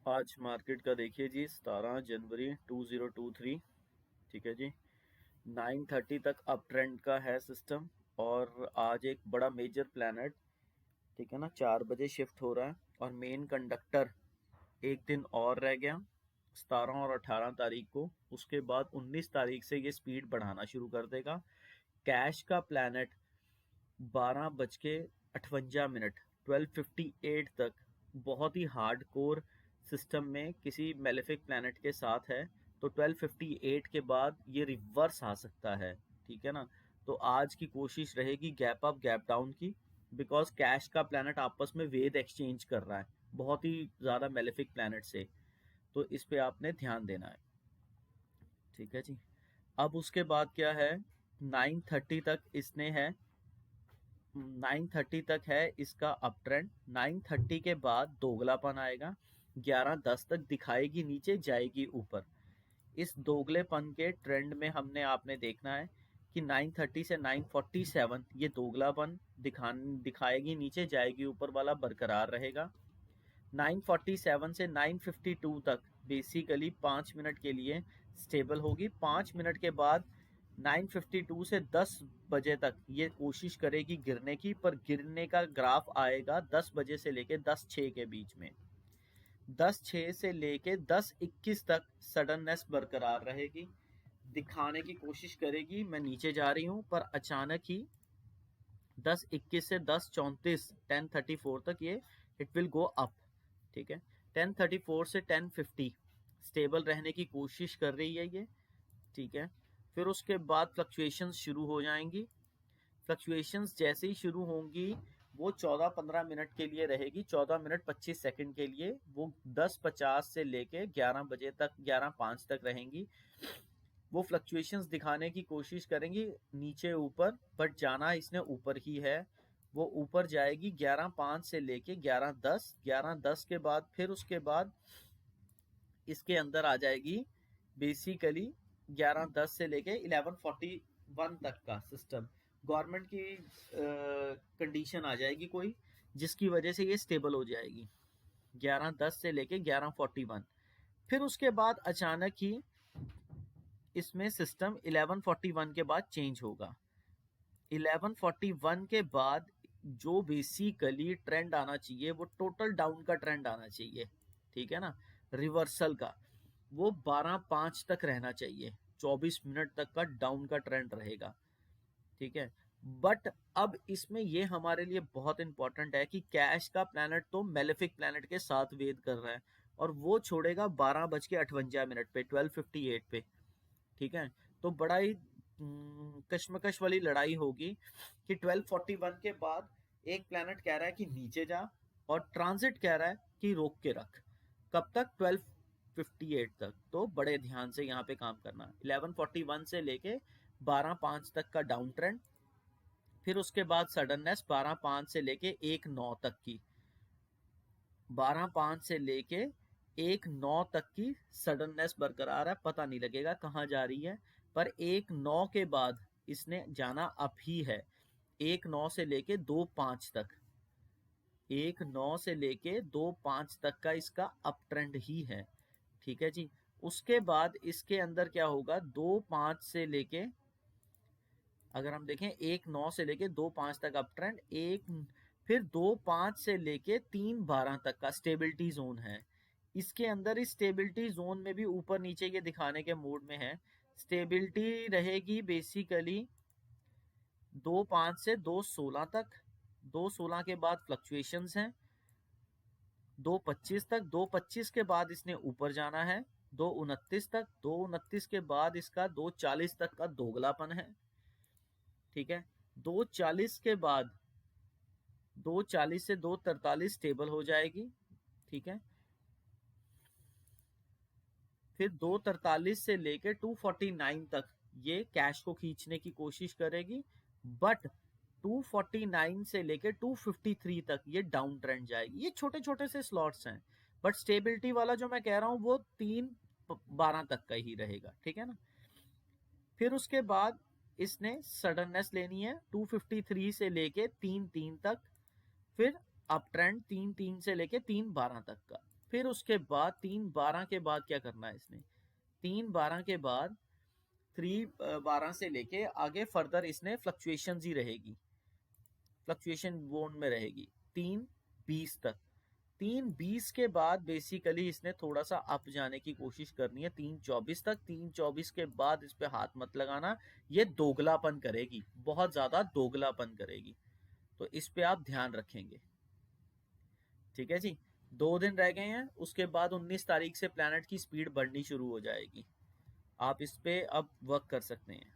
आज मार्केट का देखिए जी 17 जनवरी 2023। ठीक है जी। 9:30 तक अप ट्रेंड का है सिस्टम। और आज एक बड़ा मेजर प्लैनेट, ठीक है ना, 4 बजे शिफ्ट हो रहा है। और मेन कंडक्टर एक दिन और रह गया, 17 और 18 तारीख को। उसके बाद 19 तारीख से ये स्पीड बढ़ाना शुरू कर देगा। कैश का प्लैनेट 12:58 12:58 तक बहुत ही हार्ड कोर सिस्टम में किसी मेलेफिक प्लैनेट के साथ है। तो 12:58 के बाद ये रिवर्स आ सकता है। ठीक है ना। तो आज की कोशिश रहेगी गैप अप गैप डाउन की, बिकॉज कैश का प्लैनेट आपस में वेद एक्सचेंज कर रहा है बहुत ही ज्यादा मेलेफिक प्लैनेट से। तो इस पे आपने ध्यान देना है। ठीक है जी। अब उसके बाद क्या है, 9:30 तक इसने है, 9:30 तक है इसका अप ट्रेंड। 9:30 के बाद दोगलापन आएगा, 11:10 तक दिखाएगी नीचे, जाएगी ऊपर। इस दोगलेपन के ट्रेंड में हमने आपने देखना है कि 9:30 से 9:47 ये दोगलापन दिखाएगी नीचे, जाएगी ऊपर वाला बरकरार रहेगा। 9:47 से 9:52 तक बेसिकली 5 मिनट के लिए स्टेबल होगी। 5 मिनट के बाद 9:52 से 10 बजे तक ये कोशिश करेगी गिरने की, पर गिरने का ग्राफ आएगा 10 बजे से लेके 10:06 के बीच में। 10:06 से लेके 10:21 तक सडननेस बरकरार रहेगी, दिखाने की कोशिश करेगी मैं नीचे जा रही हूं, पर अचानक ही 10:21 से 10:34 10:34 तक ये इट विल गो अप। ठीक है। 10:34 से 10:50 स्टेबल रहने की कोशिश कर रही है ये। ठीक है। फिर उसके बाद फ्लक्चुएशंस शुरू हो जाएंगी। फ्लक्चुएशंस जैसे ही शुरू होंगी वो 14-15 मिनट के लिए रहेगी, 14 मिनट 25 सेकंड के लिए। वो 10:50 से लेके 11 बजे तक, 11:05 तक रहेंगी। वो फ्लक्चुएशंस दिखाने की कोशिश करेंगी नीचे ऊपर, बट जाना इसने ऊपर ही है। वो ऊपर जाएगी 11:05 से लेके 11:10, 11:10 के बाद फिर उसके बाद इसके अंदर आ जाएगी बेसिकली 11:10 से लेके 11:41 तक का सिस्टम। गवर्नमेंट की कंडीशन आ जाएगी कोई, जिसकी वजह से ये स्टेबल हो जाएगी 11:10 से लेके 11:41। फिर उसके बाद अचानक ही इसमें सिस्टम 11:41 के बाद चेंज होगा। 11:41 के बाद जो बेसिकली ट्रेंड आना चाहिए वो टोटल डाउन का ट्रेंड आना चाहिए। ठीक है ना, रिवर्सल का। वो 12:05 तक रहना चाहिए, 24 मिनट तक का डाउन का ट्रेंड रहेगा। ठीक है। बट अब इसमें ये हमारे लिए बहुत इंपॉर्टेंट है कि कैश का प्लैनेट तो मेलेफिक प्लैनेट के साथ वेद कर रहा है, और वो छोड़ेगा 12:58 पे 12:58 पे। ठीक है। तो बड़ा ही कश्मकश वाली लड़ाई होगी कि 12:41 के बाद एक प्लैनेट कह रहा है कि नीचे जा, और ट्रांजिट कह रहा है कि रोक के रख। कब तक? 12:58 तक। तो बड़े ध्यान से यहाँ पे काम करना। 11:41 से लेके 12:05 तक का डाउन ट्रेंड, फिर उसके बाद सडननेस 12:05 से लेके 1:09 तक की, 12:05 से लेके 1:09 तक की सडननेस बरकरार है। पता नहीं लगेगा कहाँ जा रही है, पर 1:09 के बाद इसने जाना अप ही है। 1:09 से लेके 2:05 तक, 1:09 से लेके 2:05 तक का इसका अप ट्रेंड ही है। ठीक है जी। उसके बाद इसके अंदर क्या होगा, 2:05 से लेके, अगर हम देखें 1:09 से लेके 2:05 तक अप ट्रेंड, फिर 2:05 से लेके 3:12 तक का स्टेबिलिटी जोन है। इसके अंदर इस स्टेबिलिटी जोन में भी ऊपर नीचे ये दिखाने के मूड में है। स्टेबिलिटी रहेगी बेसिकली 2:05 से 2:16 तक। 2:16 के बाद फ्लक्चुएशंस हैं 2:25 तक। 2:25 के बाद इसने ऊपर जाना है 2:29 तक। 2:29 के बाद इसका 2:40 तक का दोगलापन है। ठीक है। 2:40 के बाद 2:40 से 2:43 स्टेबल हो जाएगी। ठीक है। फिर 2:43 से लेके 2:49 तक ये कैश को खींचने की कोशिश करेगी, बट 2:49 से लेके 2:53 तक ये डाउन ट्रेंड जाएगी। ये छोटे छोटे से स्लॉट्स हैं, बट स्टेबिलिटी वाला जो मैं कह रहा हूं वो 3:12 तक का ही रहेगा। ठीक है ना। फिर उसके बाद इसने सडननेस लेनी है 2:53 से लेके 3:03 तक, फिर अप ट्रेंड 3:03 से लेके 3:12 तक का। फिर उसके बाद 3/12 के बाद क्या करना है इसने, 3/12 के बाद 3/12 से लेके आगे फर्दर इसने फ्लक्चुएशन ही रहेगी, फ्लक्चुएशन जोन में रहेगी 3/20 तक। 3/20 के बाद बेसिकली इसने थोड़ा सा अप जाने की कोशिश करनी है 3/24 तक। 3/24 के बाद इस पे हाथ मत लगाना, ये दोगलापन करेगी, बहुत ज्यादा दोगलापन करेगी, तो इस पे आप ध्यान रखेंगे। ठीक है जी, 2 दिन रह गए हैं, उसके बाद 19 तारीख से प्लैनेट की स्पीड बढ़नी शुरू हो जाएगी। आप इस पे अब वर्क कर सकते हैं।